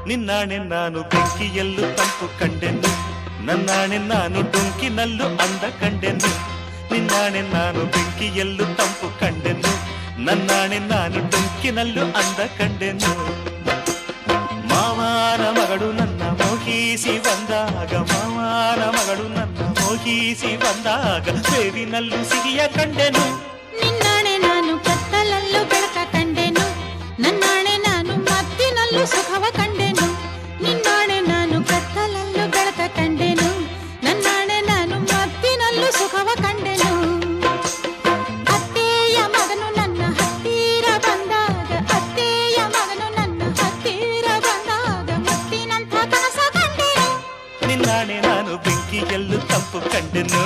ನಿನ್ನಾಣೆ ನಾನು ಬೆಂಕಿಯಲ್ಲೂ ತಂಪು ಕಂಡೆನು, ನನ್ನಾಣೆ ನಾನು ಡೊಂಕಿನಲ್ಲೂ ಅಂದ ಕಂಡೆನು. ನಿನ್ನಾಣೆ ನಾನು ಬೆಂಕಿಯಲ್ಲೂ ತಂಪು ಕಂಡೆನು, ನನ್ನಾಣೆ ನಾನು ಡೊಂಕಿನಲ್ಲೂ ಅಂದ ಕಂಡೆನು. ಮಾವನ ಮಗಳು ನನ್ನ ಮೋಹಿಸಿ ಬಂದಾಗ, ಮಾವನ ಮಗಳು ನನ್ನ ಮೋಹಿಸಿ ಬಂದಾಗ ಬೇವಿನಲ್ಲೂ ಸಿಹಿಯ ಕಂಡೆನು. ನಿನ್ನಾಣೆ ನಾನು ಕತ್ತಲಲ್ಲೂ ಬೆಳಕ ಕಂಡೆನು, ನನ್ನಾಣೆ ನಾನು ಮತ್ತಿನಲ್ಲೂ ಸುಖವ ಕಂಡೆನು. ನಿನ್ನಾಣೆ ನಾನು ಕತ್ತಲಲ್ಲೂ ಬೆಳಕ ಕಂಡೆನು, ನನ್ನಾಣೆ ನಾನು ಮತ್ತಿನಲ್ಲೂ ಸುಖವ ಕಂಡೆನು. ಅತ್ತೆಯ ಮಗನು ನನ್ನ ಹತ್ತಿರ ಬಂದಾಗ, ಅತ್ತೆಯ ಮಗನು ನನ್ನ ಹತ್ತಿರ ಬಂದಾಗ ಮುತ್ತಿನಂಥ ಕನಸ ಕಂಡೆನು. ನಿನ್ನಾಣೆ ನಾನು ಬೆಂಕಿಯಲ್ಲೂ ತಂಪು ಕಂಡೆನು.